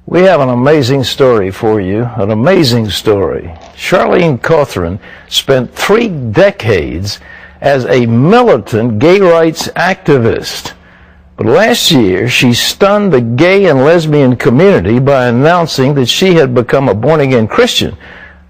We have an amazing story for you, an amazing story. Charlene Cothran spent 3 decades as a militant gay rights activist. But last year, she stunned the gay and lesbian community by announcing that she had become a born-again Christian.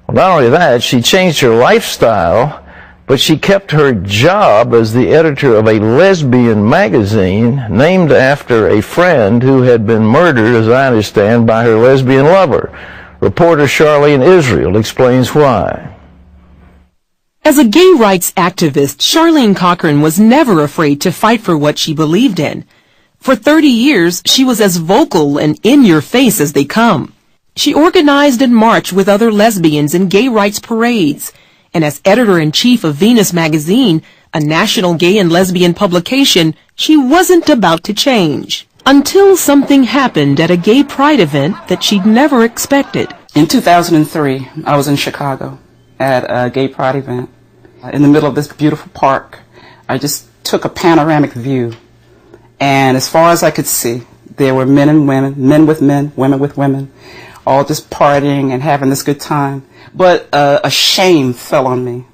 Well, not only that, she changed her lifestyle, but she kept her job as the editor of a lesbian magazine named after a friend who had been murdered, as I understand, by her lesbian lover. Reporter Charlene Israel explains why. As a gay rights activist, Charlene Cochran was never afraid to fight for what she believed in. For 30 years, she was as vocal and in-your-face as they come. She organized and marched with other lesbians in gay rights parades. And as editor-in-chief of Venus magazine, a national gay and lesbian publication, she wasn't about to change. Until something happened at a gay pride event that she'd never expected. In 2003, I was in Chicago at a gay pride event. In the middle of this beautiful park, I just took a panoramic view. And as far as I could see, there were men and women, men with men, women with women, all just partying and having this good time. But a shame fell on me.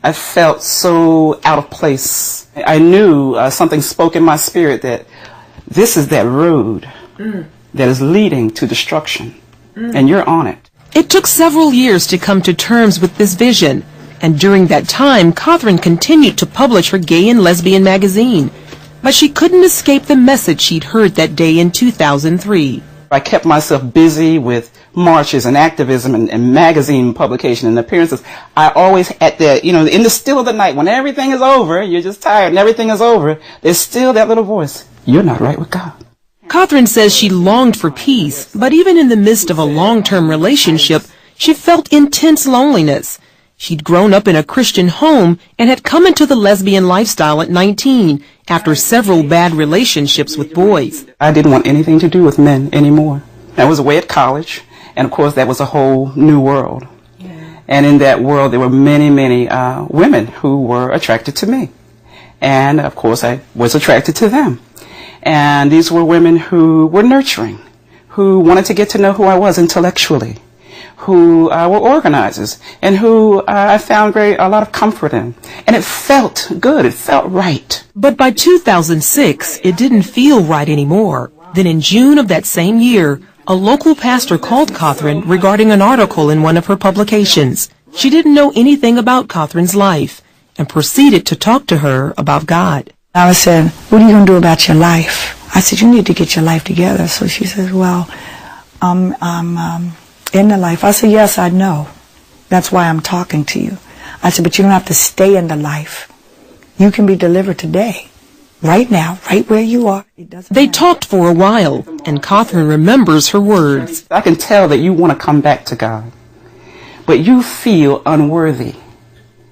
I felt so out of place. I knew something spoke in my spirit that this is that road that is leading to destruction, and you're on it. It took several years to come to terms with this vision, and during that time, Cothran continued to publish her gay and lesbian magazine. But she couldn't escape the message she'd heard that day in 2003. I kept myself busy with marches and activism and magazine publication and appearances. I always at that, in the still of the night, when everything is over, you're just tired and everything is over, there's still that little voice. You're not right with God. Cothran says she longed for peace, but even in the midst of a long-term relationship, she felt intense loneliness. She'd grown up in a Christian home and had come into the lesbian lifestyle at 19 after several bad relationships with boys. I didn't want anything to do with men anymore. I was away at college, and of course that was a whole new world. And in that world there were many, many women who were attracted to me. And of course I was attracted to them. And these were women who were nurturing, who wanted to get to know who I was intellectually, who were organizers, and who I found a lot of comfort in. And it felt good. It felt right. But by 2006, it didn't feel right anymore. Then in June of that same year, a local pastor called Cothran regarding an article in one of her publications. She didn't know anything about Cothran's life and proceeded to talk to her about God. I said, what are you going to do about your life? I said, you need to get your life together. So she says, well, I'm in the life. I said, yes, I know. That's why I'm talking to you. I said, but you don't have to stay in the life. You can be delivered today, right now, right where you are. They talked for a while, and Cothran remembers her words. I can tell that you want to come back to God, but you feel unworthy.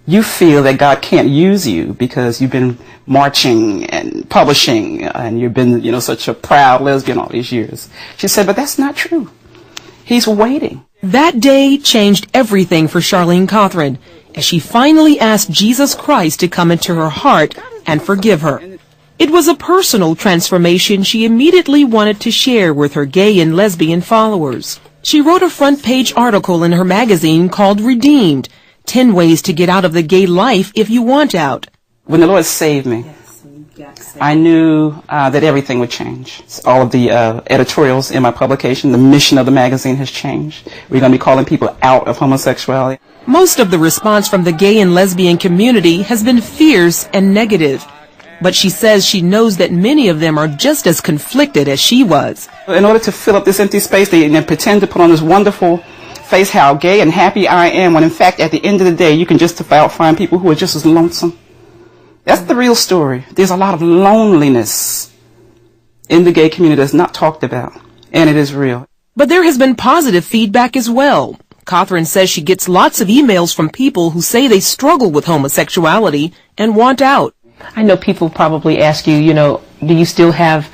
You feel that God can't use you because you've been marching and publishing, and you've been, such a proud lesbian all these years. She said, but that's not true. He's waiting. That day changed everything for Charlene Cothran as she finally asked Jesus Christ to come into her heart and forgive her. It was a personal transformation she immediately wanted to share with her gay and lesbian followers. She wrote a front-page article in her magazine called Redeemed, 10 Ways to Get Out of the Gay Life If You Want Out. When the Lord saved me, I knew that everything would change. All of the editorials in my publication, the mission of the magazine has changed. We're going to be calling people out of homosexuality. Most of the response from the gay and lesbian community has been fierce and negative. But she says she knows that many of them are just as conflicted as she was. In order to fill up this empty space, they pretend to put on this wonderful face how gay and happy I am, when in fact at the end of the day you can just about find people who are just as lonesome. That's the real story. There's a lot of loneliness in the gay community that's not talked about, and it is real. But there has been positive feedback as well. Cothran says she gets lots of emails from people who say they struggle with homosexuality and want out. I know people probably ask you, do you still have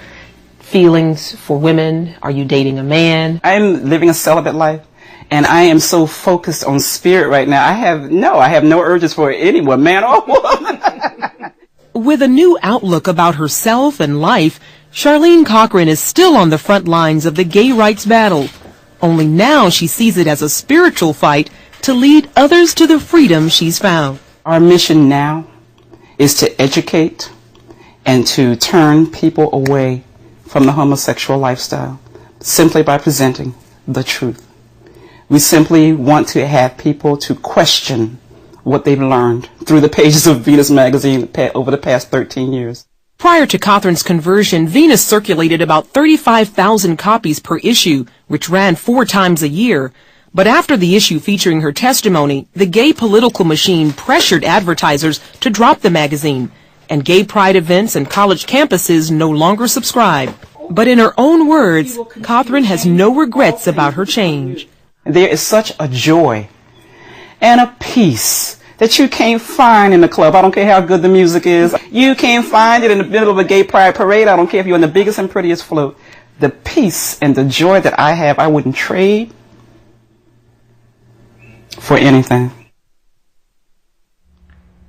feelings for women? Are you dating a man? I'm living a celibate life, and I am so focused on spirit right now. I have no urges for anyone, man or woman. With a new outlook about herself and life, Charlene Cochran is still on the front lines of the gay rights battle, Only now she sees it as a spiritual fight to lead others to the freedom she's found. Our mission now is to educate and to turn people away from the homosexual lifestyle simply by presenting the truth. We simply want to have people to question what they've learned through the pages of Venus magazine over the past 13 years. Prior to Cothran's conversion, Venus circulated about 35,000 copies per issue, which ran 4 times a year. But after the issue featuring her testimony, the gay political machine pressured advertisers to drop the magazine, and gay pride events and college campuses no longer subscribe. But in her own words, Cothran has no regrets about her change. There is such a joy and a peace that you can't find in the club. I don't care how good the music is. You can't find it in the middle of a gay pride parade. I don't care if you're in the biggest and prettiest float. The peace and the joy that I have, I wouldn't trade for anything.